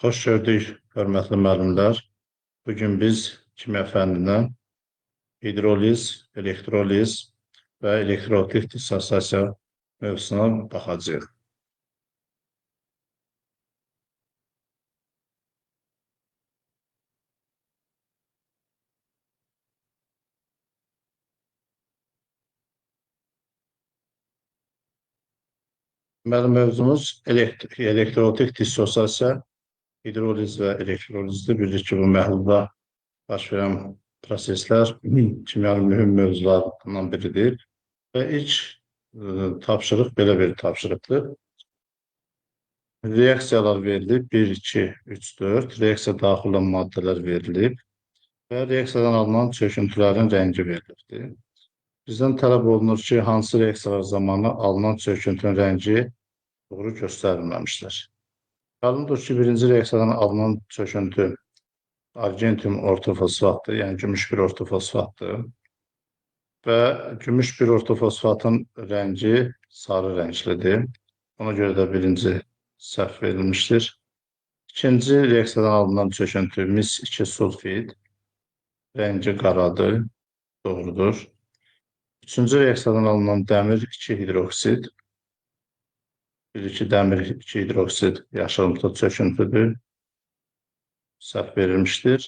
Xoş gördük, hörmətli müəllimlər. Bugün biz kimya fənnindən hidroliz, elektroliz və elektrolitik dissosiasiya mövzusuna baxacağıq. Deməli, mövzumuz elektrolitik dissosiasiya, hidroliz və elektrolizdir. Bilirik ki, bu məhlulda baş verən proseslər kimyanın mühüm mövzularından biridir. Və ilk tapşırıq belə bir tapşırıqdır. Reaksiyalar verilib, 1, 2, 3, 4. Reaksiya daxil olan maddələr verilib və reaksiyadan alınan çöküntülərin rəngi verilibdir. Bizdən tələb olunur ki, hansı reaksiyalar zamanı alınan çöküntünün rəngi doğru göstərilməmişdir. Məlumdur ki, birinci reaksiyadan alınan çöküntü argentum ortofosfatdır, yəni gümüş bir ortofosfatdır. Və gümüş bir ortofosfatın rəngi sarı rənglidir. Ona görə də birinci səhv verilmişdir. İkinci reaksiyadan alınan çöküntü mis-2 sulfid, rəngi qaradır, doğrudur. Üçüncü reaksiyadan alınan dəmir 2 hidroksid, bilirik ki, dəmir 2 hidroksid yaşılımtıl çöküntüdür, səhv verilmişdir.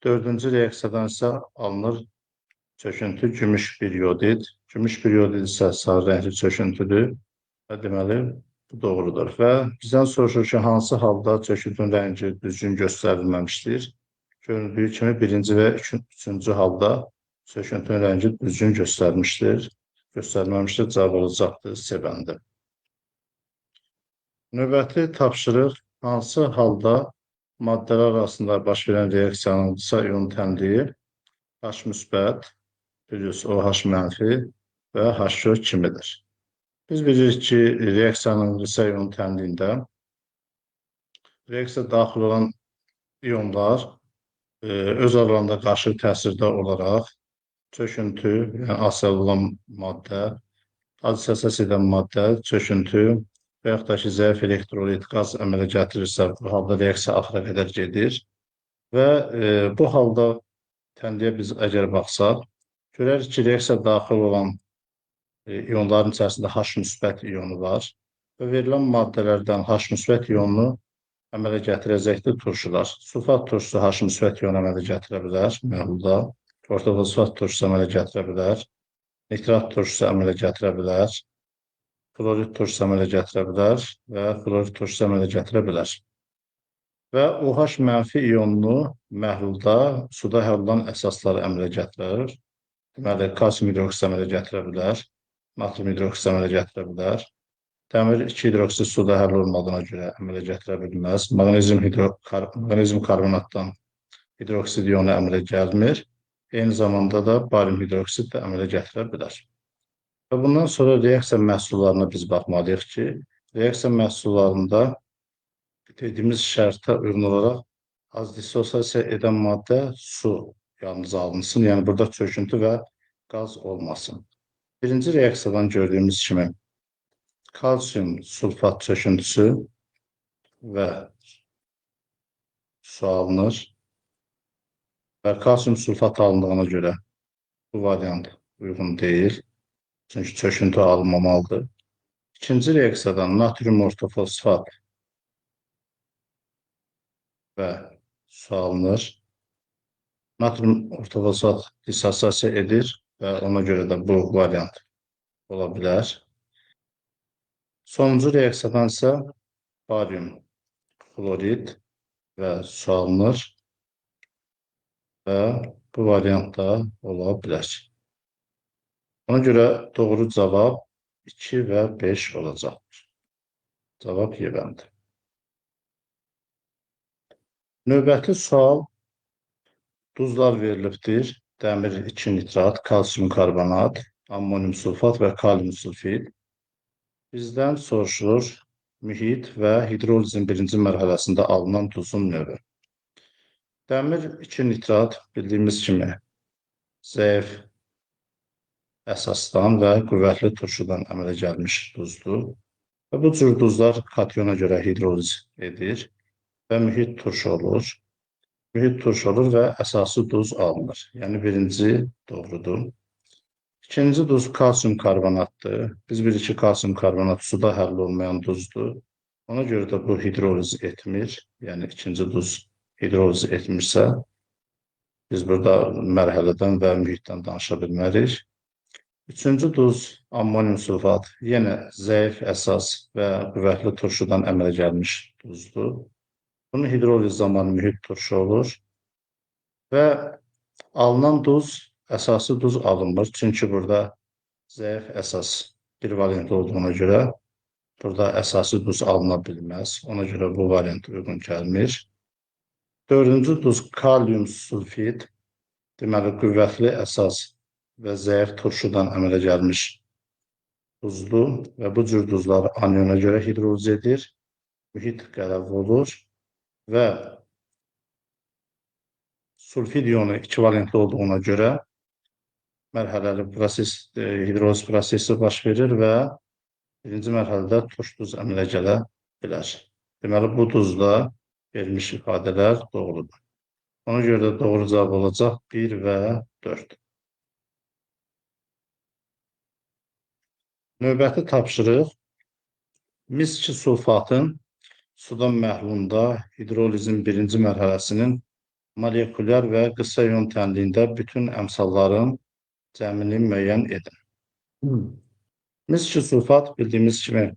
Dördüncü reaksiyadan isə alınır çöküntü gümüş bir yodid. Gümüş bir yodid isə sarı rəngli çöküntüdür və deməli bu doğrudur. Və bizdən soruşur ki, hansı halda çöküntünün rəngi düzgün göstərilməmişdir? Görüldüyü kimi birinci və üçüncü halda çöküntünün rəngi düzgün göstərmişdir. Göstərməmişdir, cavab olacaqdır C bəndi. Növbəti tapşırıq hansı halda maddələr arasında baş verən reaksiyanın qısa iyon tənliyi H müsbət plus OH mənfi və H4 kimidir. Biz bilirik ki, reaksiyanın qısa iyon tənliyində reaksiya daxil olan iyonlar öz aralarında qarşı təsirdə olaraq çöküntü, yəni asıl olan maddə, dissosiasiya edən maddə, çöküntü və yaxud da ki, zəif elektrolit qaz əmələ gətirirsə, bu halda reaksiya axıra qədər gedir. Və bu halda tənliyə biz əgər baxsaq, görərik ki, reaksiya daxil olan iyonların içərisində H müsbət iyonu var və verilən maddələrdən H müsbət iyonunu əmələ gətirəcəkdir turşular. Sulfat turşusu H müsbət iyonu əmələ gətirə bilər məhlulda. Ortofosfat turşusu əmələ gətirə bilər. Nitrat turşusu əmələ gətirə bilər. Klorid turşusu əmələ gətirə bilər və fluorid turşusu əmələ gətirə bilər. Və OH mənfi iyonunu məhlulda suda həll olunan əsaslar əmələ gətirir. Deməli, kalsium hidroksid əmələ gətirə bilər. Natrium hidroksid əmələ gətirə bilər. Dəmir 2 hidroksid suda həll olmadığına görə əmələ gətirə bilməz. Maqnezium karbonatdan hidroksid iyonu əmələ gəlmir. Eyni zamanda da barium hidroksid də əmələ gətirə bilər. Və bundan sonra reaksiya məhsullarına biz baxmalıyıq ki, reaksiya məhsullarında dediyimiz şərtə uyğun olaraq az dissosiasiya edən maddə su yalnız alınsın, yəni burada çöküntü və qaz olmasın. Birinci reaksiyadan gördüyümüz kimi kalsium sulfat çöküntüsü və su alınır. Və kalsium sulfat alındığına görə bu variant uyğun deyil. Çünki çöküntü alınmamalıdır. İkinci reaksiyadan natrium ortofosfat və su alınır. Natrium ortofosfat dissosiasiya edir və ona görə də bu variant ola bilər. Sonuncu reaksiyadan isə barium klorid və su alınır və bu variant da ola bilər. Ona görə doğru cavab 2 və 5 olacaqdır. Cavab Y bəndi. Növbəti sual duzlar verilibdir. Dəmir 2 nitrat, kalsium karbonat, ammonium sulfat və kalium sulfid. Bizdən soruşulur mühit və hidrolizin birinci mərhələsində alınan duzun növü. Dəmir 2 nitrat bildiyimiz kimi zəif əsasdan və qüvvətli turşudan əmələ gəlmiş duzdur. Və bu cür duzlar katyona görə hidroliz edir və mühit turşu olur. Mühit turşu olur və əsası duz alınır. Yəni birinci doğrudur. İkinci duz kalsium karbonatdır. Biz bilirik ki, kalsium karbonat suda həll olmayan duzdur. Ona görə də bu hidroliz etmir. Yəni ikinci duz hidroliz etmirsə, biz burada mərhələdən və mühitdən danışa bilmərik. Üçüncü duz ammonium sulfat yenə zəif əsas və qüvvətli turşudan əmələ gəlmiş duzdur. Bunun hidroliz zamanı mühit turşu olur və alınan duz əsası duz alınmır. Çünki burada zəif əsas bir variant olduğuna görə burada əsası duz alına bilməz. Ona görə bu variant uyğun gəlmir. Dördüncü duz kalium sulfid, deməli qüvvətli əsas və zəif turşudan əmələ gəlmiş duzdur və bu cür duzlar aniona görə hidroliz edir, mühit qələv olur və sulfid iyonu ikivalentli olduğuna görə mərhələli proses, hidroliz prosesi baş verir və birinci mərhələdə turş duz əmələ gələ bilər. Deməli, bu duzda verilmiş ifadələr doğrudur. Ona görə də doğru cavab olacaq 1 və 4. Növbəti tapşırıq mis-2 sulfatın suda məhlunda hidrolizin birinci mərhələsinin molekulyar və qısa ion tənliyində bütün əmsalların cəmini müəyyən edin. Mis-2 sulfat bildiyimiz kimi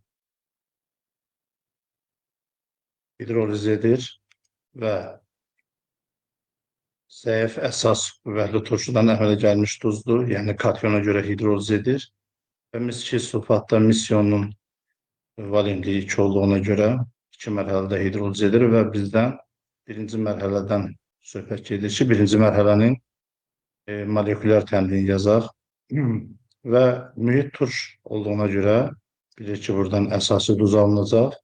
hidroliz edir və zəif əsas qüvvətli turşudan əmələ gəlmiş duzdur, yəni katyona görə hidroliz edir. Və mis-2 sulfatda mis ionunun valentliyi 2 olduğuna görə 2 mərhələdə hidroliz edir və bizdən birinci mərhələdən söhbət gedir ki, birinci mərhələnin molekulyar tənliyini yazaq və mühit turş olduğuna görə bilir ki, buradan əsası duz alınacaq,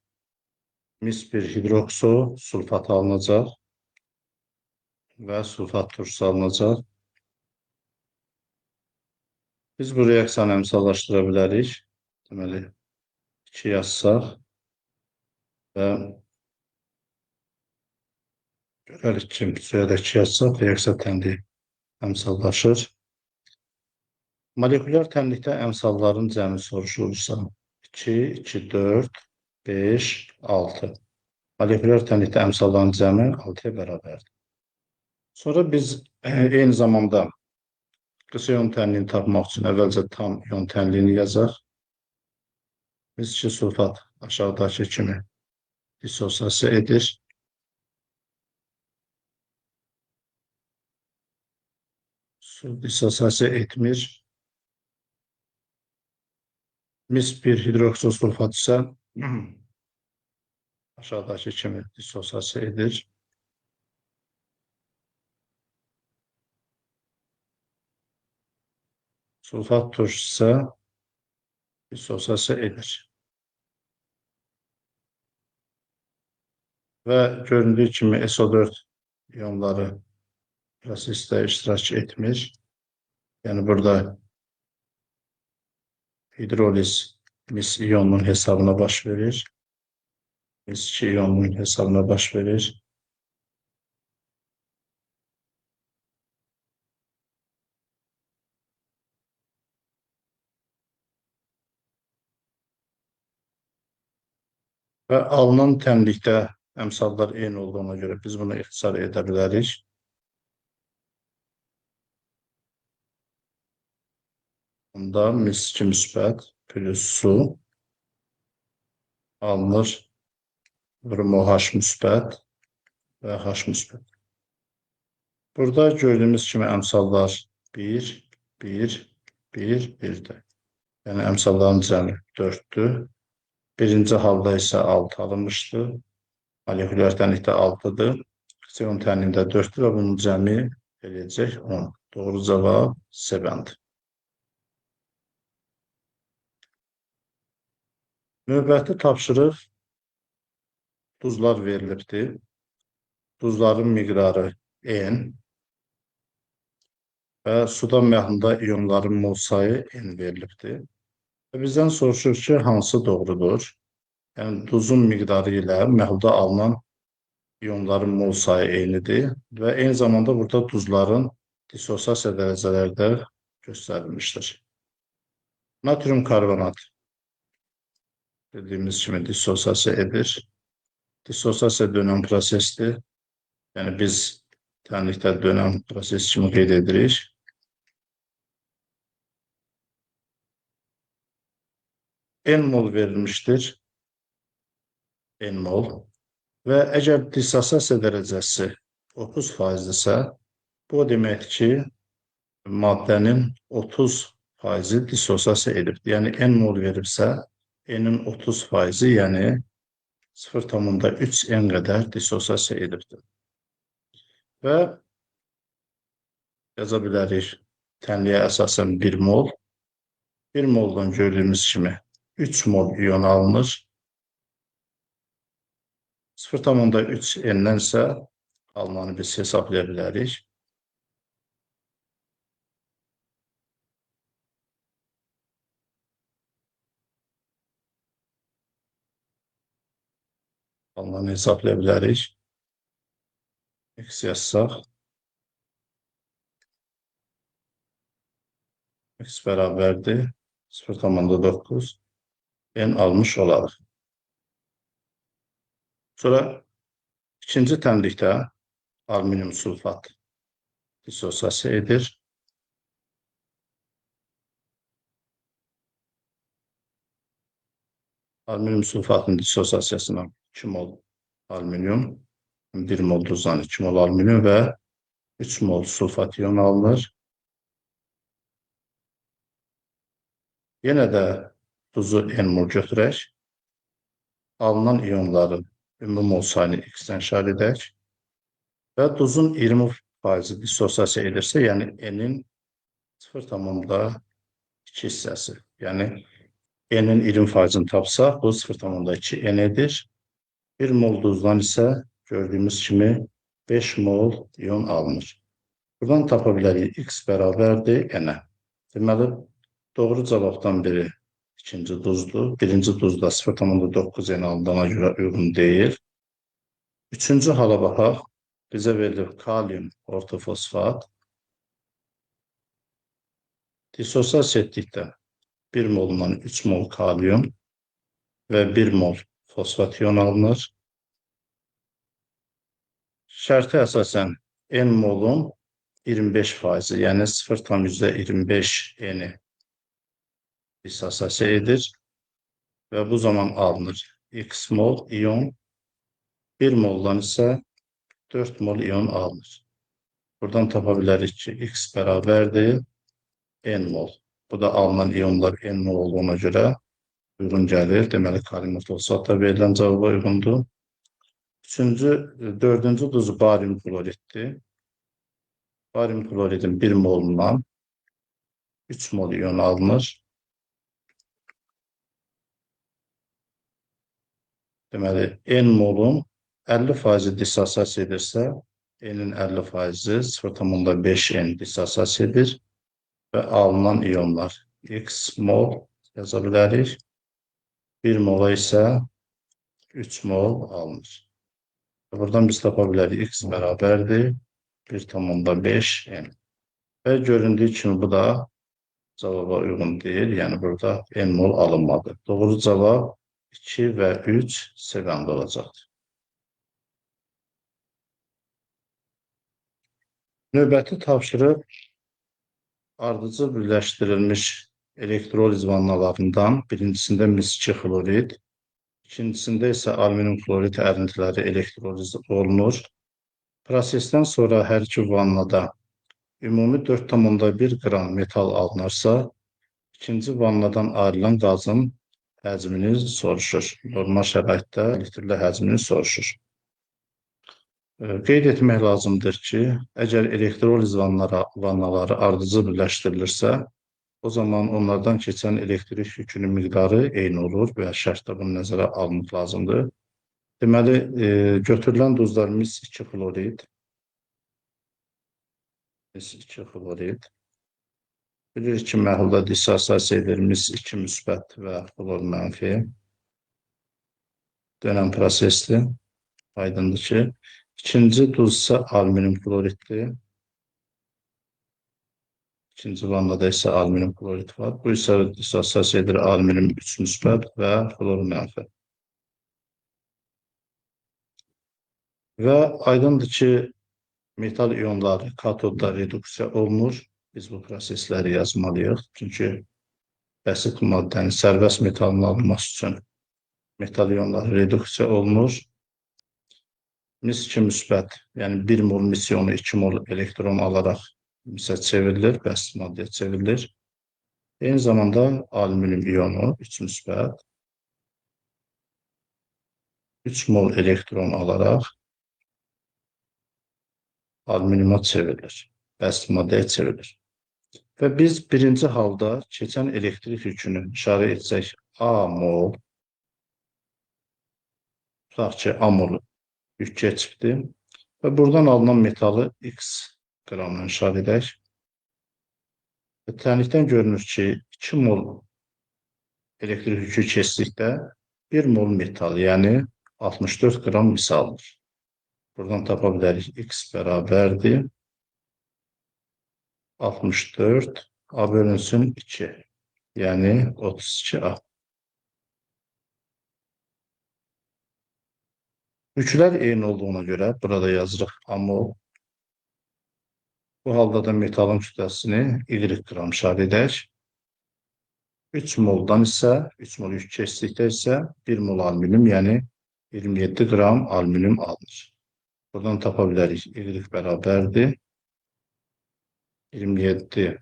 mis-1 hidrokso sulfat alınacaq və sulfat turşusu alınacaq. Biz bu reaksiyanı əmsallaşdıra bilərik. Deməli, 2 yazsaq və görərik ki, suya da 2 yazsaq, reaksiya tənliyi əmsallaşır. Molekulyar tənlikdə əmsalların cəmi soruşulursa, 2, 2, 4, 5, 6. Molekulyar tənlikdə əmsalların cəmi 6-ya bərabərdir. Sonra biz eyni zamanda qısa ion tənliyini tapmaq üçün əvvəlcə tam ion tənliyini yazaq. Mis-2 sulfat aşağıdakı kimi dissosiasiya edir. Su dissosiasiya etmir. Mis-1 hidrokso sulfat isə aşağıdakı kimi dissosiasiya edir. Sulfat turşusu isə dissosiasiya edir. Və göründüyü kimi SO4 ionları prosesdə iştirak etmir. Yəni burada hidroliz mis ionunun hesabına baş verir. Mis-2 ionunun hesabına baş verir. Və alınan tənlikdə əmsallar eyni olduğuna görə biz bunu ixtisar edə bilərik. Bunda mis-2 müsbət plus su alınır. Durumu H müsbət və H müsbət. Burada gördüyümüz kimi əmsallar 1, 1, 1, 1-dir. Yəni əmsalların cəmi 4-dür. Birinci halda isə 6 alınmışdır. Molekulyar tənlikdə 6-dır. Qısa ion tənliyində 4-dür və bunun cəmi eləyəcək 10. Doğru cavab C bəndi. Növbəti tapşırıq duzlar verilibdir. Duzların miqdarı N və suda məhlunda ionların mol sayı N verilibdir. Və bizdən soruşur ki, hansı doğrudur? Yəni, duzun miqdarı ilə məhlulda alınan iyonların mol sayı eynidir və eyni zamanda burada duzların dissosiasiya dərəcələri də göstərilmişdir. Natrium karbonat dediyimiz kimi dissosiasiya edir. Dissosiasiya dönən prosesdir. Yəni biz tənlikdə dönən proses kimi qeyd edirik. N mol verilmişdir. N mol. Və əgər dissosiasiya dərəcəsi 30%-dirsə, bu deməkdir ki, maddənin 30% dissosiasiya edibdir. Yəni N mol veribsə, N-in 30%, yəni 0,3 N qədər dissosiasiya edibdir. Və yaza bilərik, tənliyə əsasən 1 mol. 1 moldan gördüyümüz kimi 3 mol iyon alınır. 0,3 N-dən isə alınanı biz hesablaya bilərik. Alınanı hesablaya bilərik. X yazsaq. X bərabərdir 0,9 N almış olarıq. Sonra ikinci tənlikdə alüminium sulfat dissosiasiya edir. Alüminium sulfatın dissosiasiyasına 2 mol alüminium, 1 mol duzdan 2 mol alüminium və 3 mol sulfat iyon alınır. Yenə də duzu N mol götürək. Alınan iyonların ümumi mol sayını X-dən işarə edək. Və duzun 20% dissosiasiya edirsə, yəni N-in 0,2 hissəsi. Yəni N-in 20%-ni tapsaq, bu 0,2 N edir. 1 mol duzdan isə gördüyümüz kimi 5 mol iyon alınır. Buradan tapa bilərik X bərabərdir N-ə. Deməli, doğru cavabdan biri ikinci duzdur. Birinci duzda 0,9 N alındığına görə uyğun deyil. Üçüncü hala baxaq. Bizə verilir kalium ortofosfat. Dissosiasiya etdikdə 1 molundan 3 mol kalium və 1 mol fosfat iyon alınır. Şərtə əsasən N molun 25%, yəni 0,25 N-i dissosiasiya edir və bu zaman alınır X mol iyon, 1 moldan isə 4 mol iyon alınır. Buradan tapa bilərik ki, X bərabərdir N mol. Bu da alınan iyonlar N mol olduğuna görə uyğun gəlir. Deməli, kalium ortofosfatda verilən cavaba uyğundur. Dördüncü duzu barium kloriddir. Barium kloridin 1 molundan 3 mol iyon alınır. Deməli, N molun 50% dissosiasiya edirsə, N-in 50% 0,5 N dissosiasiya edir və alınan iyonlar X mol yaza bilərik. 1 mola isə 3 mol alınır. Buradan biz tapa bilərik X bərabərdir 1,5 N. Və göründüyü kimi bu da cavaba uyğun deyil. Yəni burada N mol alınmadı. Doğru cavab 2 və 3 səbəndə olacaqdır. Növbəti tapşırıq ardıcıl birləşdirilmiş elektroliz vannalarından birincisində mis-2 xlorid, ikincisində isə alüminium klorid ərintiləri elektroliz olunur. Prosesdən sonra hər iki vannada ümumi 4,1 qram metal alınarsa, ikinci vannadan ayrılan qazın həcmini soruşur. Normal şəraitdə litrlə həcmini soruşur. Qeyd etmək lazımdır ki, əgər elektroliz vannaları ardıcıl birləşdirilirsə, o zaman onlardan keçən elektrik yükünün miqdarı eyni olur və şərtdə bunu nəzərə almaq lazımdır. Deməli, götürülən duzlar mis-2 xlorid, bilirik ki, məhlulda dissosiasiya edir mis-2 müsbət və xlor mənfi dönən prosesdir. Aydındır ki. İkinci duz isə alüminium kloriddir. İkinci vannada isə alüminium klorid var. Bu isə dissosiasiya edir alüminium 3 müsbət və flor mənfi. Və aydındır ki, metal iyonları katodda reduksiya olunur. Biz bu prosesləri yazmalıyıq. Çünki bəsit maddənin sərbəst metalın alınması üçün metal iyonları reduksiya olunur. Mis 2 müsbət, yəni 1 mol mis iyonu 2 mol elektron alaraq misə çevrilir, bəsit maddəyə çevrilir. Eyni zamanda alüminium iyonu 3 müsbət 3 mol elektron alaraq alüminiuma çevrilir, bəsit maddəyə çevrilir. Və biz birinci halda keçən elektrik yükünü işarə etsək A mol, tutaq ki, A mol yük keçibdir və buradan alınan metalı X qramla işarə edək. Tənlikdən görünür ki, 2 mol elektrik yükü keçdikdə 1 mol metal, yəni 64 qram mis alınır. Buradan tapa bilərik X bərabərdir 64 A bölünsün 2, yəni 32A. Yüklər eyni olduğuna görə burada yazırıq A mol. Bu halda da metalın kütləsini Y qram işarə edək. 3 moldan isə, 3 mol yük keçdikdə isə 1 mol alüminium, yəni 27 qram alüminium alınır. Buradan tapa bilərik Y bərabərdir 27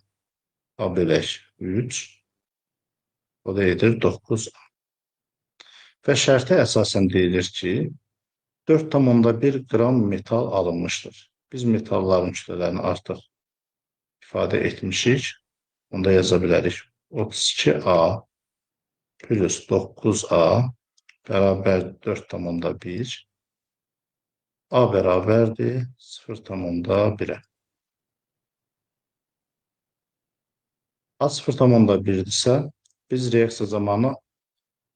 A bölək 3, o da edir 9A. Və şərtə əsasən deyilir ki, 4,1 qram metal alınmışdır. Biz metalların kütlələrini artıq ifadə etmişik. Onda yaza bilərik 32A plus 9A bərabər 4,1. A bərabərdir 0,1-ə. A 0,1-dirsə, biz reaksiya zamanı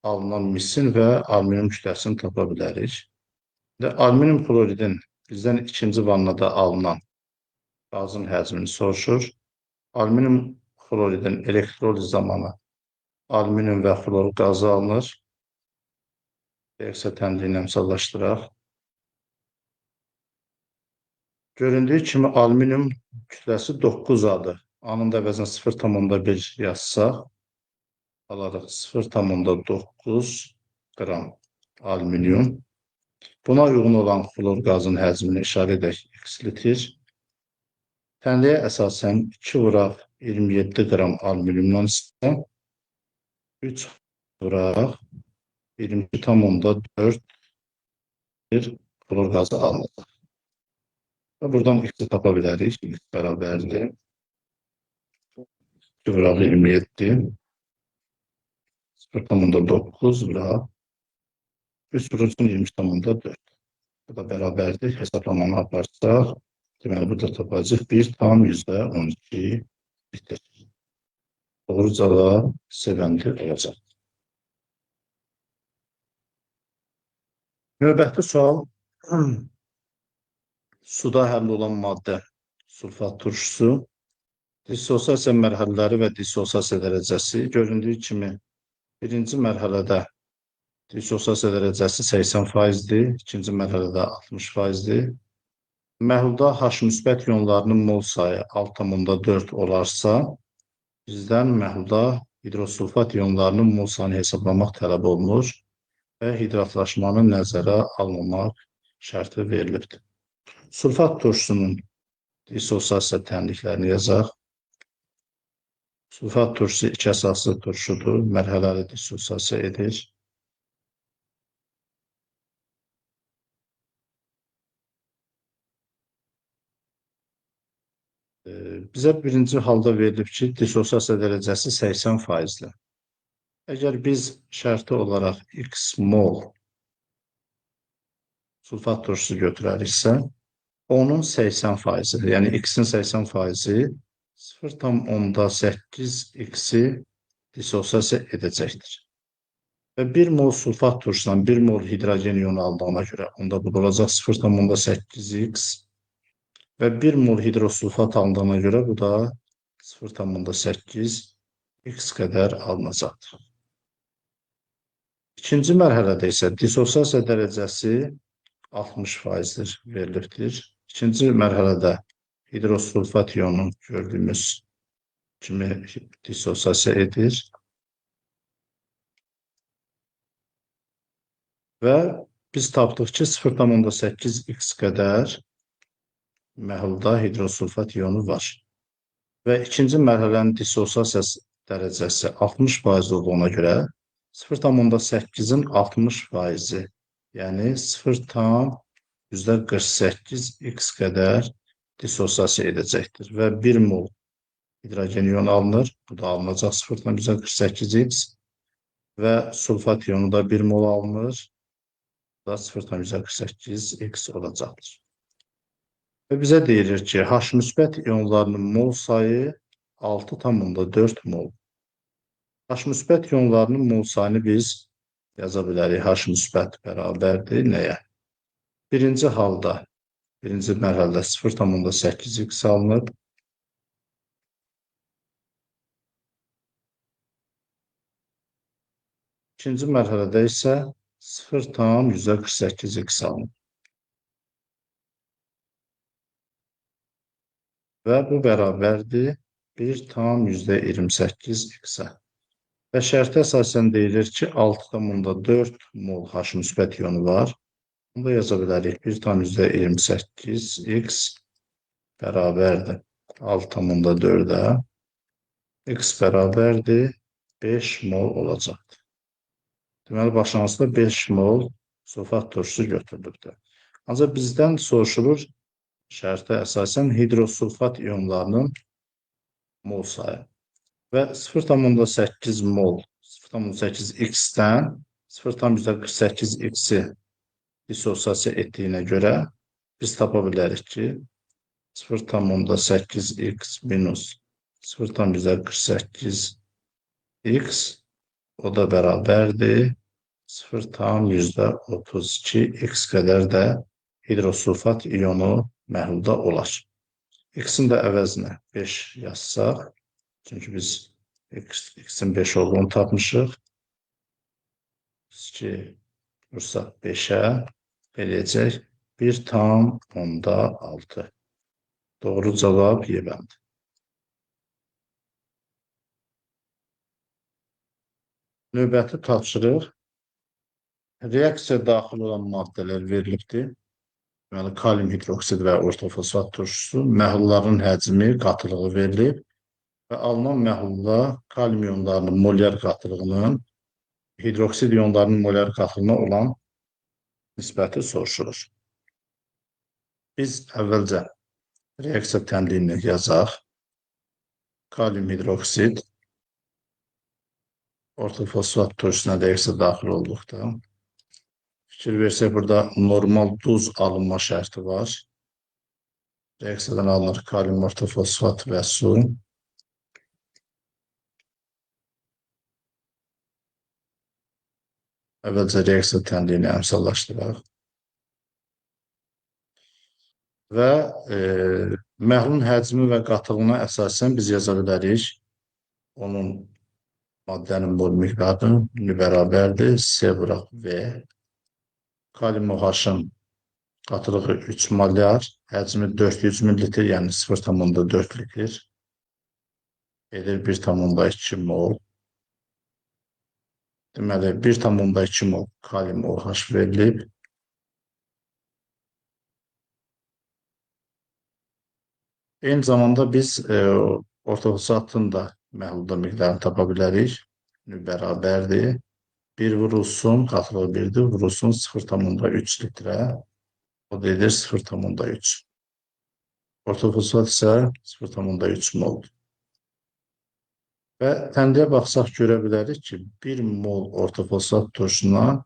alınan misin və alüminium kütləsini tapa bilərik. Və alüminium kloridin bizdən ikinci vannada alınan qazın həcmini soruşur. Alüminium kloridin elektroliz zamanı alüminium və flor qazı alınır. Reaksiya tənliyini əmsallaşdıraq. Göründüyü kimi alüminium kütləsi 9A-dır. Anın da əvəzinə 0,1 yazsaq, alarıq 0,9 qram alüminium. Buna uyğun olan flor qazın həcmini işarə edək X litr. Tənliyə əsasən 2 vuraq 27 qram alüminiumdan isə 3 vuraq 22,4 flor qazı alınır. Və buradan X-i tapa bilərik. X bərabərdir 2 vuraq 27 0,9 vuraq 3 vurulsun 20,4. Bu da bərabərdir. Hesablamanı aparsaq, deməli burada tapacaq 1,12 litr. Doğru cavab C olacaq. Növbəti sual, suda həll olan maddə sulfat turşusu, dissosiasiya mərhələləri və dissosiasiya dərəcəsi göründüyü kimi birinci mərhələdə dissosiasiya dərəcəsi 80%-dir, ikinci mərhələdə 60%-dir. Məhlulda H müsbət iyonlarının mol sayı 6,4 olarsa, bizdən məhlulda hidrosulfat iyonlarının mol sayını hesablamaq tələb olunur və hidratlaşmanı nəzərə almamaq şərti verilibdir. Sulfat turşusunun dissosiasiya tənliklərini yazaq. Sulfat turşusu 2 əsaslı turşudur, mərhələli dissosiasiya edir. Bizə birinci halda verilib ki, dissosiasiya dərəcəsi 80%-dir. Əgər biz şərti olaraq X mol sulfat turşusu götürəriksə, onun 80%, yəni X-in 80%-i 0,8 X-i dissosiasiya edəcəkdir. Və 1 mol sulfat turşudan 1 mol hidrogen iyonu aldığına görə onda bu da olacaq 0,8x və 1 mol hidrosulfat aldığına görə bu da 0,8x qədər alınacaqdır. İkinci mərhələdə isə dissosiasiya dərəcəsi 60%-dir verilibdir. İkinci mərhələdə hidrosulfat iyonu gördüyümüz kimi dissosiasiya edir və biz tapdıq ki, 0,8x qədər məhlulda hidrosulfat iyonu var. Və ikinci mərhələnin dissosiasiya dərəcəsi 60% olduğuna görə 0,8-in 60%, yəni 0,48x qədər dissosiasiya edəcəkdir. Və 1 mol hidrogen iyonu alınır. Bu da alınacaq 0,48x və sulfat iyonu da 1 mol alınır. Bu da 0,48x olacaqdır. Və bizə deyilir ki, H müsbət iyonlarının mol sayı 6,4 mol. H müsbət iyonlarının mol sayını biz yaza bilərik. H müsbət bərabərdir nəyə? Birinci halda, birinci mərhələdə 0,8x alınır. İkinci mərhələdə isə 0,148x alınır. Və bu bərabərdir 1,28x-ə. Və şərtə əsasən deyilir ki, 6,4 mol H müsbət iyonu var. Bunu da yaza bilərik. 1,28x bərabərdir 6,4-ə. X bərabərdir 5 mol olacaqdır. Deməli, başlanğıcda 5 mol sulfat turşusu götürülübdür. Ancaq bizdən soruşulur şərtə əsasən hidrosulfat iyonlarının mol sayı. Və 0,8 mol, 0,8x-dən 0,48x-i dissosiasiya etdiyinə görə biz tapa bilərik ki, 0,8x minus 0,48x o da bərabərdir 0,32x qədər də hidrosulfat iyonu məhlulda olar. X-in də əvəzinə 5 yazsaq, çünki biz X-in 5 olduğunu tapmışıq. 2 vursaq 5-ə eləyəcək 1,6. Doğru cavab Y-bəndir. Növbəti tapşırıq. Reaksiya daxil olan maddələr verilibdir. Deməli, kalium hidroksid və ortofosfat turşusu məhlulların həcmi, qatılığı verilib və alınan məhlulda kalium iyonlarının molyar qatılığının hidroksid iyonlarının molyar qatılığına olan nisbəti soruşulur. Biz əvvəlcə reaksiya tənliyini yazaq. Kalium hidroksid ortofosfat turşusuna reaksiya daxil olduqda fikir versək, burada normal duz alınma şərti var. Reaksiyadan alınır kalium ortofosfat və su. Əvvəlcə reaksiya tənliyini əmsallaşdıraq. Və məhlulun həcmi və qatılığına əsasən biz yaza bilərik. Onun maddənin mol miqdarı bərabərdir. C vuraq V. Kalium OH-ın qatılığı 3 molyar, həcmi 400 ml, yəni 0,4 litr. Edir 1,2 mol. Deməli, 1,2 mol kalium OH verilib. Eyni zamanda biz ortofosfatın da məhlulda miqdarını tapa bilərik. Bərabərdir. 1 vurulsun, qatılığı 1-dir, vurulsun 0,3 litrə. O da edir 0,3. Ortofosfat isə 0,3 moldur. Və tənliyə baxsaq görə bilərik ki, 1 mol ortofosfat turşusuna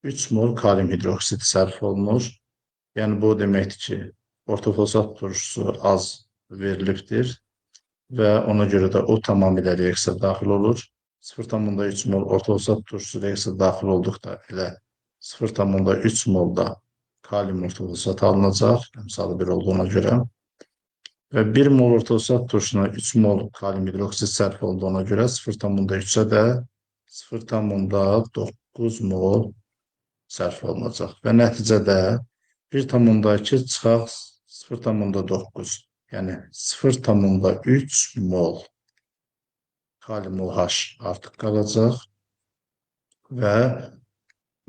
3 mol kalium hidroksid sərf olunur. Yəni, bu deməkdir ki, ortofosfat turşusu az verilibdir və ona görə də o tamamilə reaksiya daxil olur. 0,3 mol ortoqsat turşusu reaksiya daxil olduqda elə 0,3 mol da kalium ortoqsat alınacaq, əmsalı 1 olduğuna görə. Və 1 mol ortoqsat turşusuna 3 mol kalium hidroksid sərf olduğuna görə 0,3-ə də 0,9 mol sərf olunacaq. Və nəticədə 1,2 çıxaq 0,9, yəni 0,3 mol kalium OH artıq qalacaq və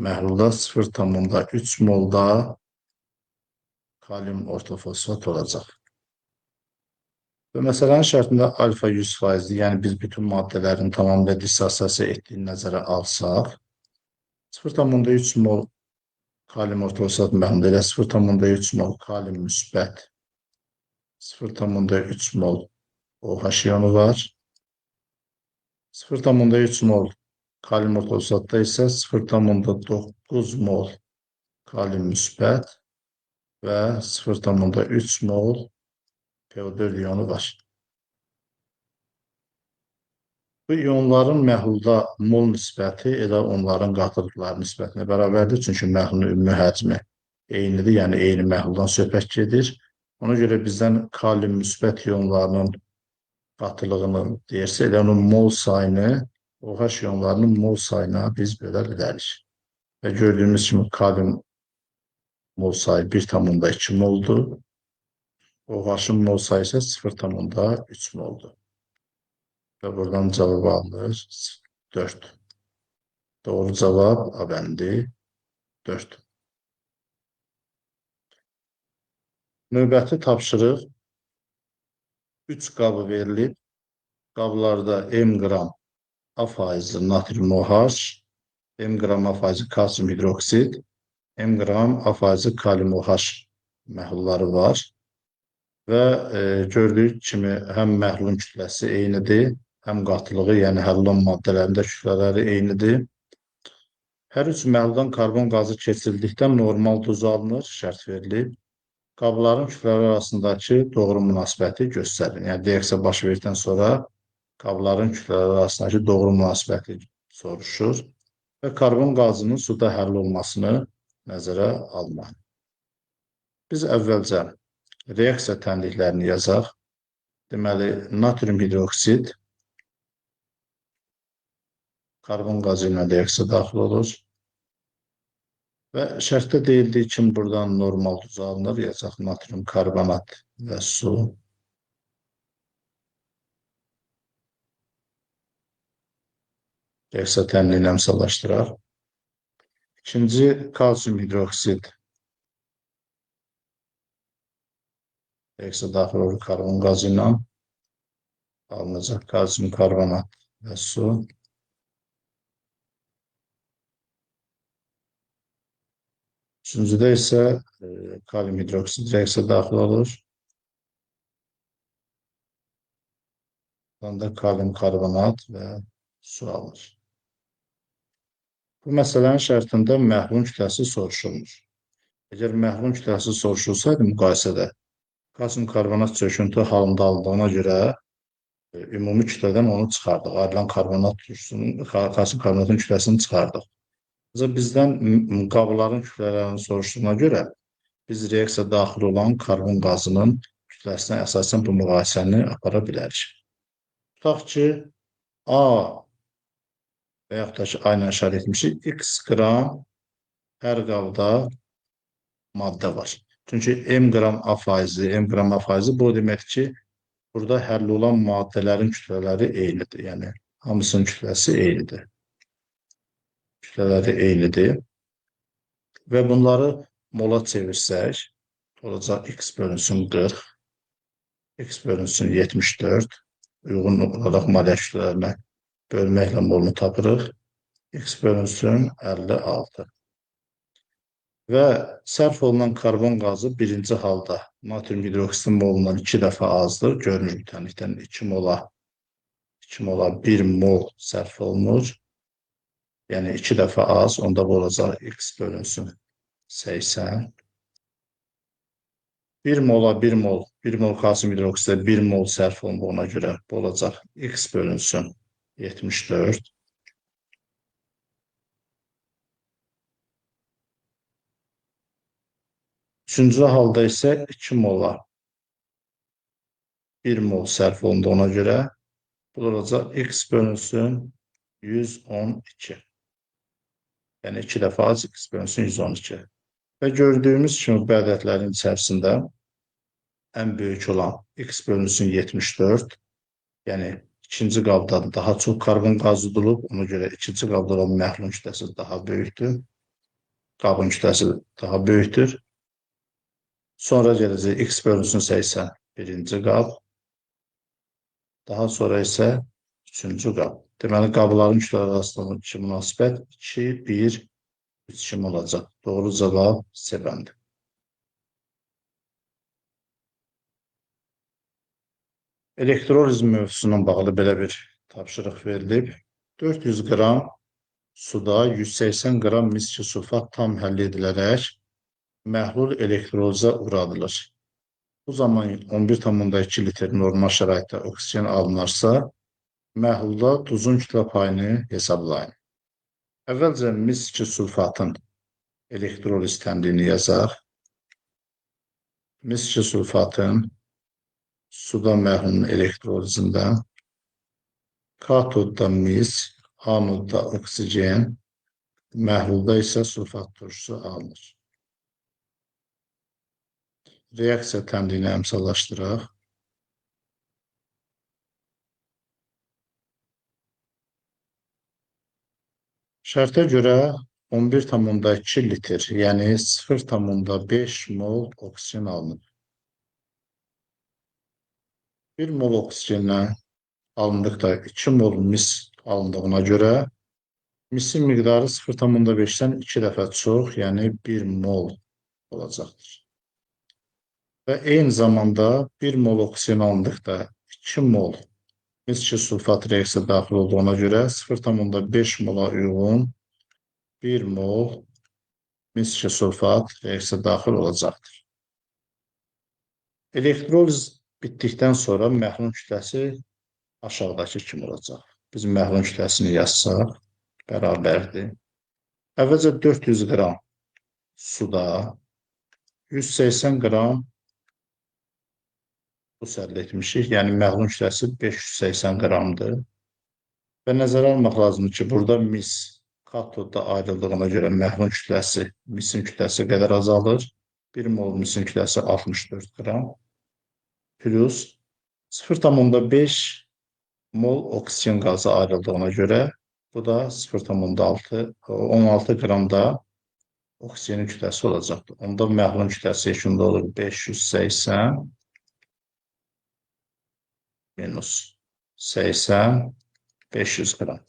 məhlulda 0,3 molda kalium ortofosfat olacaq. Və məsələnin şərtində alfa 100%-dir, yəni biz bütün maddələrin tamamilə dissosiasiya etdiyini nəzərə alsaq, 0,3 mol kalium ortofosfat məhlulunda ilə 0,3 mol kalium müsbət, 0,3 mol OH iyonu var. 0,3 mol kalium ortofosfatda isə 0,9 mol kalium müsbət və 0,3 mol PO4 iyonu var. Bu iyonların məhlulda mol nisbəti elə onların qatılıqları nisbətinə bərabərdir. Çünki məhlulun ümumi həcmi eynidir, yəni eyni məhluldan söhbət gedir. Ona görə bizdən kalium müsbət iyonlarının qatılığını deyirsə, elə onun mol sayını OH iyonlarının mol sayına biz bölə bilərik. Və gördüyümüz kimi kalium mol sayı 1,2 moldur. OH-ın mol sayı isə 0,3 moldur. Və buradan cavab alınır 4. Doğru cavab A bəndi 4. Növbəti tapşırıq 3 qabı verilib. Qablarda M qram A faizi natrium OH, M qram A faizi kalsium hidroksid, M qram A faizi kalium OH məhlulları var. Və gördüyük kimi həm məhlulun kütləsi eynidir, həm qatılığı, yəni həll olunan maddələrin də kütlələri eynidir. Hər üç məhluldan karbon qazı keçirildikdən normal duz alınır, şərt verilib. Qabların kütlələri arasındakı doğru münasibəti göstərin. Yəni, reaksiya baş verdikdən sonra qabların kütlələri arasındakı doğru münasibəti soruşur və karbon qazının suda həll olmasını nəzərə almayın. Biz əvvəlcə reaksiya tənliklərini yazaq. Deməli, natrium hidroksid karbon qazı ilə reaksiya daxil olur. Və şərtdə deyildiyi kimi buradan normal duz alınır, yazaq natrium karbonat və su. Reaksiya tənliyini əmsallaşdıraq. İkinci, kalsium hidroksid reaksiya daxil olur karbon qazı ilə. Alınacaq kalsium karbonat və su. Üçüncüdə isə kalium hidroksid reaksiya daxil olur. Buradan da kalium karbonat və su alır. Bu məsələnin şərtində məhlulun kütləsi soruşulmur. Əgər məhlulun kütləsi soruşulsaydı müqayisədə kalsium karbonat çöküntü halında alındığına görə ümumi kütlədən onu çıxardıq. Ayrılan kalsium karbonatın kütləsini çıxardıq. Bizdən qabların kütlələrinin soruşduğuna görə biz reaksiya daxil olan karbon qazının kütləsinə əsasən bu müqayisəni apara bilərik. Tutaq ki, A və yaxud da ki, A ilə işarə etmişik, X qram hər qabda maddə var. Çünki M qram A faizi bu demək ki, burada həll olan maddələrin kütlələri eynidir. Yəni, hamısının kütləsi eynidir. Kütlələri eynidir. Və bunları mola çevirsək, olacaq X bölünsün 40, X bölünsün 74, uyğun olaraq maliyyə kütlələrinə bölməklə molunu tapırıq, X bölünsün 56. Və sərf olunan karbon qazı birinci halda natrium hidroksidin molundan 2 dəfə azdır. Görünür bütənlikdən 2 mola 1 mol sərf olunur. Yəni 2 dəfə az, onda bu olacaq X bölünsün 80. 1 mol kalsium hidroksidə 1 mol sərf olunduğuna görə bu olacaq X bölünsün 74. Üçüncü halda isə 2 mola 1 mol sərf olundu ona görə. Bu olacaq x bölünsün 112. Yəni 2 dəfə az x bölünsün 112. Və gördüyümüz kimi bu ədədlərin içərisində ən böyük olan x bölünsün 74. Yəni ikinci qabda daha çox karbon qazı udulub, ona görə ikinci qabda olan məhlulun kütləsi daha böyükdür. Qabın kütləsi daha böyükdür. Sonra gələcək x bölünsün 80 birinci qab. Daha sonra isə üçüncü qab. Deməli, qabların kütlələri arasındakı münasibət 2, 1, 3 kimi olacaq. Doğru cavab C bəndi. Elektrolizm mövzusuna bağlı belə bir tapşırıq verilib. 400 qram suda 180 qram mis sulfat tam həll edilərək məhlul elektroliza uğradılır. Bu zaman 11,2 litr normal şəraitdə oksigen alınarsa, məhlulda duzun kütlə payını hesablayın. Əvvəlcə mis sulfatın elektroliz təmrini yazaq. Mis sulfatın suda məhlulun elektrolizində katodda mis, anodda oksigen, məhlulda isə sulfat turşusu alınır. Reaksiya təmrini əmsallaşdıraq. Şərtə görə 11,2 litr, yəni 0,5 mol oksigen alınır. 1 mol oksigenlə alındıqda 2 mol mis alındığına görə misin miqdarı 0,5-dən 2 dəfə çox, yəni 1 mol olacaqdır. Və eyni zamanda 1 mol oksigen alındıqda 2 mol mis sulfat reaksiya daxil olduğuna görə 0,5 mola uyğun 1 mol mis sulfat reaksiya daxil olacaqdır. Elektroliz bitdikdən sonra məhlulun kütləsi aşağıdakı kimi olacaq. Biz məhlulun kütləsini yazsaq, bərabərdir. Əvvəlcə 400 qram suda 180 qram buz əldə etmişik. Yəni, məhlulun kütləsi 580 qramdır. Və nəzərə almaq lazımdır ki, burada mis katodda ayrıldığına görə məhlulun kütləsi, misin kütləsi qədər azalır. 1 mol misin kütləsi 64 qram. Plus 0,5 mol oksigen qazı ayrıldığına görə bu da 0,16 qramda oksigenin kütləsi olacaqdır. Onda məhlulun kütləsi eşində olur 580 minus 80 500 qram.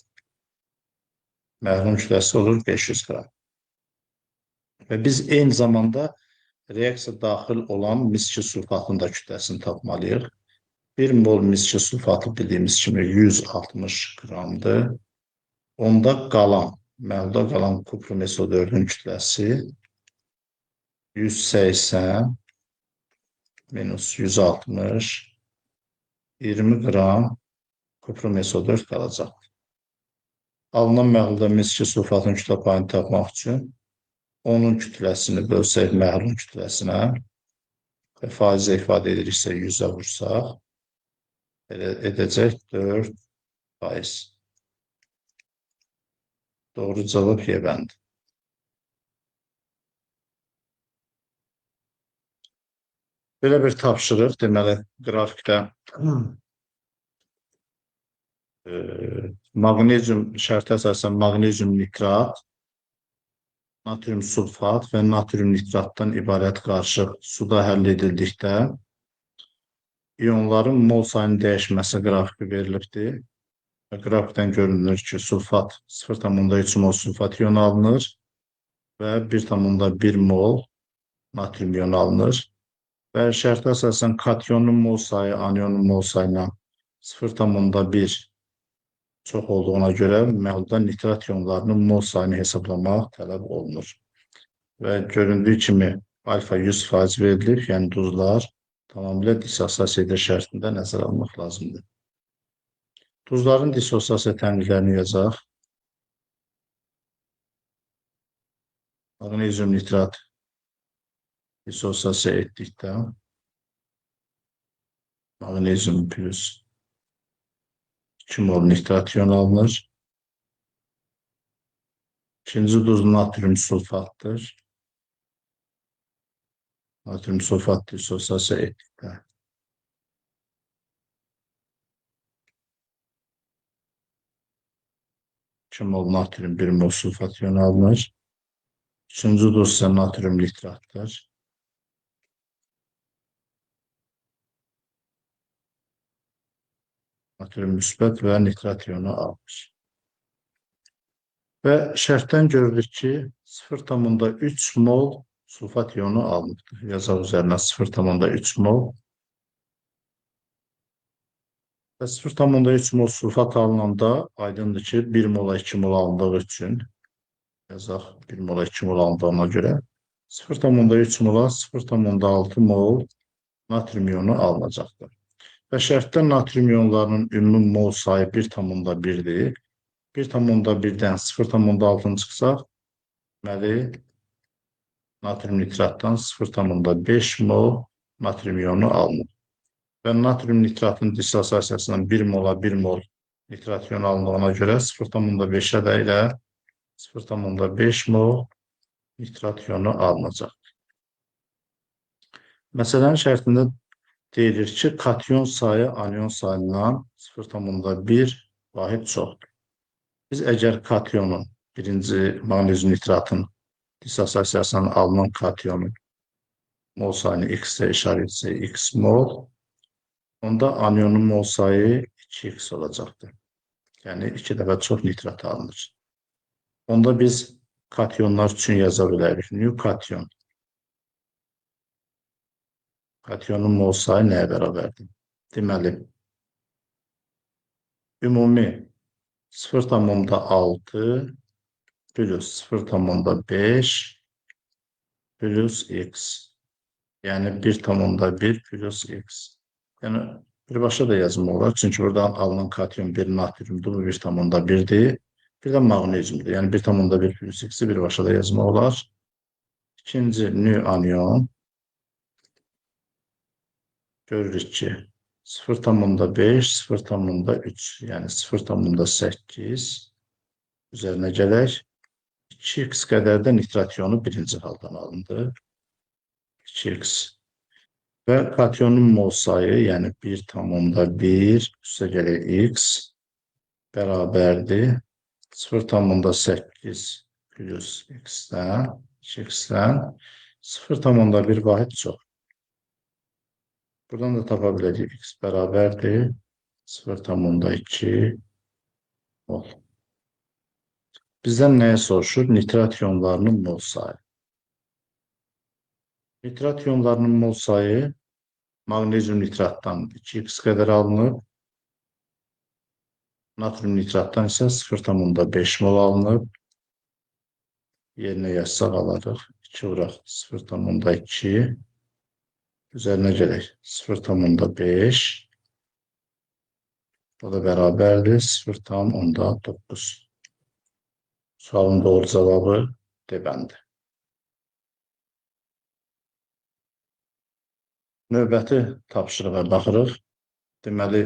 Məhlulun kütləsi olur 500 qram. Və biz eyni zamanda reaksiya daxil olan mis sulfatının da kütləsini tapmalıyıq. 1 mol mis sulfatı bildiyimiz kimi 160 qramdır. Onda qalan, məhlulda qalan kupru meso-4-ün kütləsi 180 minus 160 20 qram kupru meso-4 qalacaq. Alınan məhlulda mis sulfatın kütlə payını tapmaq üçün onun kütləsini bölsək məhlulun kütləsinə və faizə ifadə ediriksə 100-ə vursaq, edəcək 4%. Doğru cavab Y bəndi. Belə bir tapşırıq, deməli, qrafikdə maqnezium şərtə əsasən maqnezium nitrat, natrium sulfat və natrium nitratdan ibarət qarışıq suda həll edildikdə ionların mol sayının dəyişməsi qrafiki verilibdir. Qrafikdən görünür ki, sulfat 0,3 mol sulfat ionu alınır və 1,1 mol natrium ionu alınır. Və şərtə əsasən katyonun mol sayı anionun mol sayına 0,1 çox olduğuna görə məhlulda nitrat ionlarının mol sayını hesablamaq tələb olunur. Və göründüyü kimi alfa 100% verilir, yəni duzlar tamamilə dissosiasiya şərtində nəzərə almaq lazımdır. Duzların dissosiasiya təmizlərini yazaq. Maqnezium nitrat dissosiasiya etdikdə maqnezium plus 2 mol nitrat iyon alınır. İkinci duz natrium sulfatdır. Natrium sulfat dissosiasiya etdikdə 2 mol natrium 1 mol sulfat iyon alınır. Üçüncü duz isə natrium nitratdır. Natrium müsbət və nitrat iyonu almış. Və şərtdən görürük ki, 0,3 mol sulfat iyonu alınıbdır. Yazaq üzərinə 0,3 mol. Və 0,3 mol sulfat alınanda aydındır ki, 1 mola 2 mol alındığı üçün yazaq 1 mola 2 mol alındığına görə 0,3 mola 0,6 mol natrium iyonu alınacaqdır. Və şərtdə natrium iyonlarının ümumi mol sayı 1,1-dir. 1,1-dən 0,6-nı çıxsaq, deməli, natrium nitratdan 0,5 mol natrium iyonu alınır. Və natrium nitratın dissosiasiyasından 1 mola 1 mol nitrat iyonu alındığına görə 0,5-ə də ilə 0,5 mol nitrat iyonu alınacaq. Məsələnin şərtində deyilir ki, katyon sayı anion sayından 0,1 vahid çoxdur. Biz əgər katyonun, birinci maqnezium nitratın dissosiasiyasından alınan katyonun mol sayını x-də işarət etsək, x mol, onda anionun mol sayı 2x olacaqdır. Yəni, 2 dəfə çox nitrat alınır. Onda biz katyonlar üçün yaza bilərik. Nyu katyon. Katyonun mol sayı nəyə bərabərdir? Deməli, ümumi 0,6 plus 0,5 plus x. Yəni 1,1 plus x. Yəni birbaşa da yazmaq olar. Çünki buradan alınan katyon 1 natriumdur, bu 1,1-dir. Bir də maqneziumdur. Yəni 1,1 plus x-i birbaşa da yazmaq olar. İkinci nü anion. Görürük ki 0,5, 0,3, yəni 0,8 üzərinə gələk. 2x qədər də nitrat iyonu birinci haldan alındı. 2x. Və katyonun mol sayı, yəni 1,1 üstə gələk x bərabərdir 0,8 plus x-dən, 2x-dən 0,1 vahid çox. Buradan da tapa biləcək x bərabərdir 0,2 mol. Bizdən nəyə soruşur? Nitrat iyonlarının mol sayı. Nitrat iyonlarının mol sayı maqnezium nitratdan 2x qədər alınıb, natrium nitratdan isə 0,5 mol alınıb. Yerinə yazsaq alarıq. 2 vuraq 0,2 üzərinə gələk 0,5 o da bərabərdir 0,9. Sualın doğru cavabı D bəndi. Növbəti tapşırığa baxırıq. Deməli,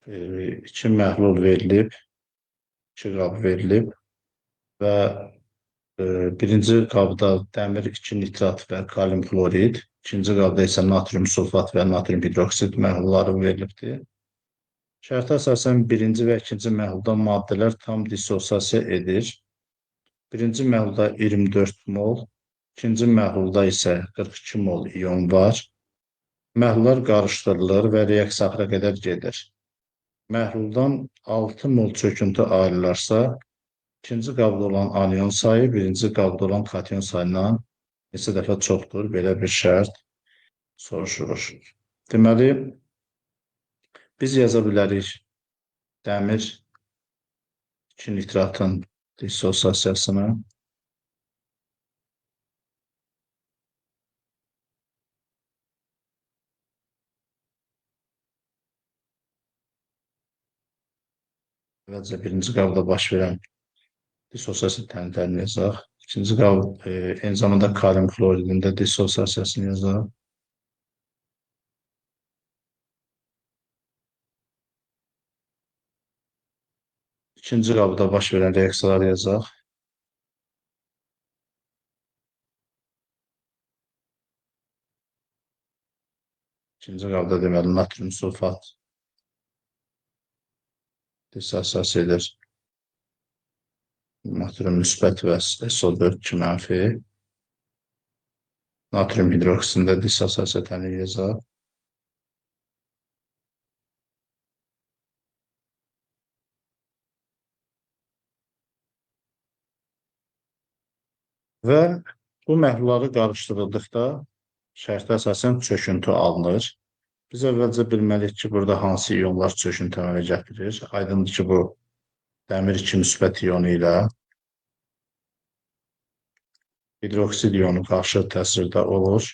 2 məhlul verilib, 2 qab verilib və birinci qabda dəmir 2 nitrat və kalium klorid, ikinci qabda isə natrium sulfat və natrium hidroksid məhlulları verilibdir. Şərtə əsasən birinci və ikinci məhlulda maddələr tam dissosiasiya edir. Birinci məhlulda 24 mol, ikinci məhlulda isə 42 mol iyon var. Məhlullar qarışdırılır və reaksiya axıra qədər gedir. Məhluldan 6 mol çöküntü ayrılarsa, ikinci qabda olan anion sayı birinci qabda olan katyon sayından neçə dəfə çoxdur? Belə bir şərt soruşulur. Deməli, biz yaza bilərik dəmir 2 nitratın dissosiasiyasını. Əvvəlcə birinci qabda baş verən dissosiasiya tənədən yazaq. İkinci qab, eyni zamanda kalium kloridinin də dissosiasiyasını yazaq. İkinci qabda baş verən reaksiyaları yazaq. İkinci qabda deməli natrium sulfat dissosiyasiya edir. Natrium müsbət və SO4 mənfi. Natrium hidroksində dissosiasiya tənəyi yazaq. Və bu məhlulları qarışdırıldıqda şərtə əsasən çöküntü alınır. Biz əvvəlcə bilməliyik ki, burada hansı iyonlar çöküntü əmələ gətirir. Aydındır ki, bu dəmir 2 müsbət iyonu ilə hidroksid iyonu qarşı təsirdə olur.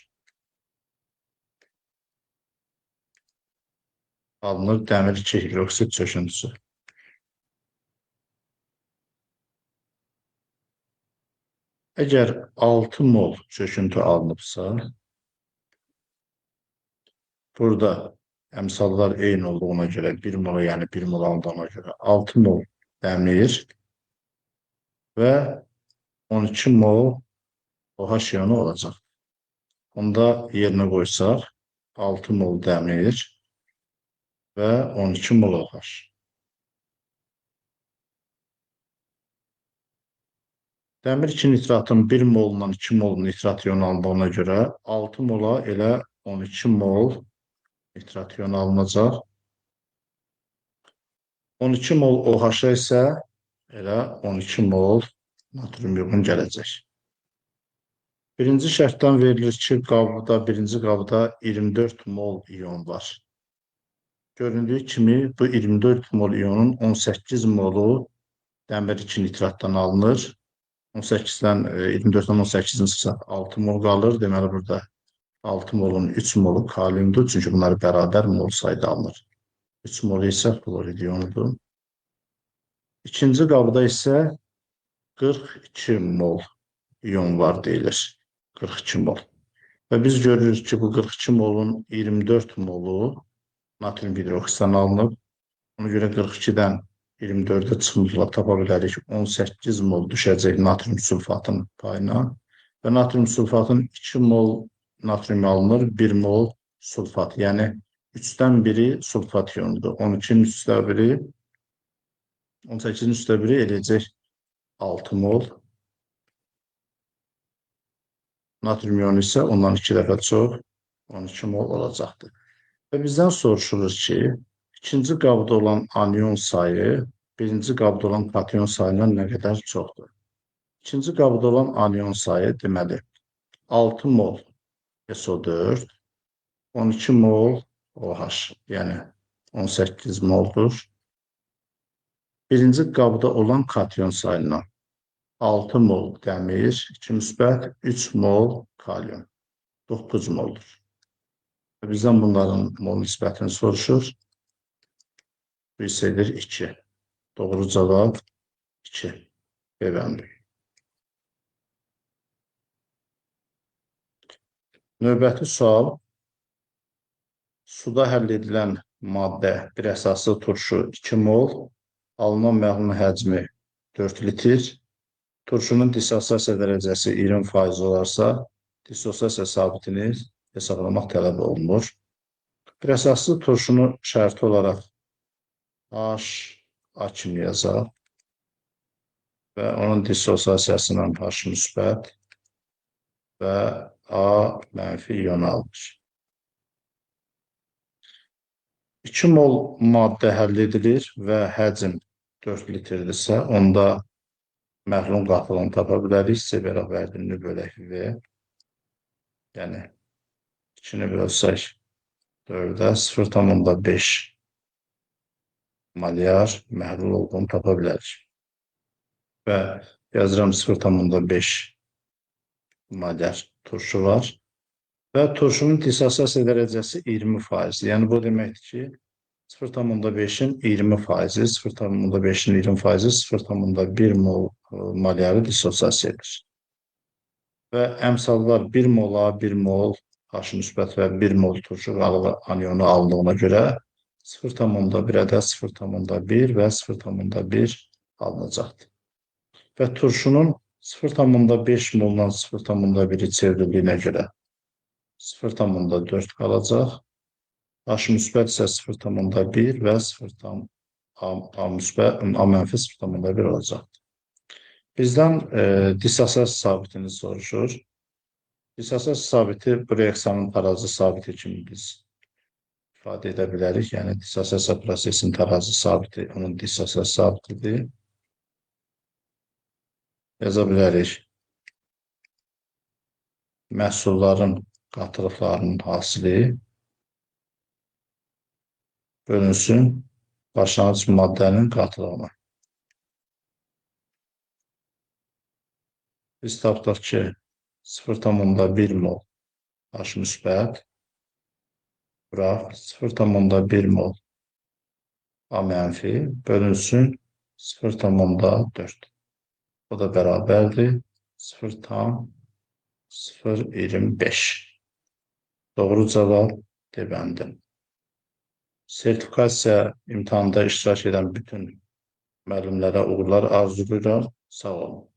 Alınır dəmir 2 hidroksid çöküntüsü. Əgər 6 mol çöküntü alınıbsa, burada əmsallar eyni olduğuna görə 1 mola, yəni 1 mol alındığına görə 6 mol dəmir və 12 mol OH iyonu olacaq. Onda yerinə qoysaq 6 mol dəmir və 12 mol OH. Dəmir 2 nitratın 1 molundan 2 mol nitrat iyonu alındığına görə 6 mola elə 12 mol nitrat iyonu alınacaq. 12 mol OH-a isə elə 12 mol natrium iyonu gələcək. Birinci şərtdən verilir ki, birinci qabda 24 mol iyon var. Göründüyü kimi bu 24 mol iyonun 18 molu dəmir 2 nitratdan alınır. 18-dən 24-dən 18-in çıxsa 6 mol qalır. Deməli, burada 6 molun 3 molu kaliumdur. Çünki bunlar bərabər mol sayda alınır. 3 molu isə klorid iyonudur. İkinci qabda isə 42 mol iyon var deyilir. 42 mol. Və biz görürük ki, bu 42 molun 24 molu natrium hidroksiddən alınıb. Ona görə 42-dən 24-ə çıxımızla tapa bilərik 18 mol düşəcək natrium sulfatın payına və natrium sulfatın 2 mol natrium alınır, 1 mol sulfat. Yəni 3-dən biri sulfat iyonudur. 12-nin üstə biri, 18-in üstə biri eləyəcək 6 mol. Natrium iyonu isə ondan 2 dəfə çox 12 mol olacaqdır. Və bizdən soruşulur ki, İkinci qabda olan anion sayı birinci qabda olan kation sayından nə qədər çoxdur? İkinci qabda olan anion sayı deməli 6 mol SO4, 12 mol OH, yəni 18 moldur. Birinci qabda olan kation sayından 6 mol dəmir, 2 müsbət, 3 mol kalium, 9 moldur. Bizdən bunların mol nisbətini soruşur. Bu hissədir 2. Doğru cavab 2. B-bəndi. Növbəti sual. Suda həll edilən maddə bir əsaslı turşu 2 mol, alınan məhlulun həcmi 4 litr, turşunun dissosiasiya dərəcəsi 20% olarsa, dissosiasiya sabitini hesablamaq tələb olunur. Bir əsaslı turşunu şərti olaraq H kimi yazaq və onun dissosiasiyasından H müsbət və A mənfi iyon alır. 2 mol maddə həll edilir və həcm 4 litrdirsə, onda məhlulun qatılığını tapa bilərik. C bərabərliyi bölək V. Yəni 2-ni bölsək 4-ə 0,5 malyar məhlul olduğunu tapa bilərik. Və yazıram 0,5 malyar turşu var. Və turşunun dissosiasiya dərəcəsi 20%. Yəni bu deməkdir ki, 0,5'in 20%, 0,5'in 20%, 0,1 mol molyarı dissosiasiya edir. Və əmsallar 1 mola 1 mol H müsbət və 1 mol turşu anionu alındığına görə 0,1-ə də 0,1 və 0,1 alınacaqdır. Və turşunun 0,5 moldan 0,1-i çevrildiyinə görə 0,4 qalacaq. H müsbət isə 0,1 və 0, A mənfi 0,1 olacaq. Bizdən dissosiasiya sabitini soruşur. Dissosiasiya sabiti bu reaksiyanın tarazi sabiti kimi biz ifadə edə bilərik. Yəni, dissosiasiya prosesinin tarazi sabiti onun dissosiasiya sabitidir. Yaza bilərik. Məhsulların qatılıqlarının hasili bölünsün başlanğıc maddənin qatılığına. Biz tapdıq ki, 0,1 mol H müsbət, bura 0,1 mol A mənfi bölünsün 0,4. O da bərabərdir 0,025. Doğru cavab D bəndi. Sertifikasiya imtahanında iştirak edən bütün müəllimlərə uğurlar arzulayıram. Sağ olun.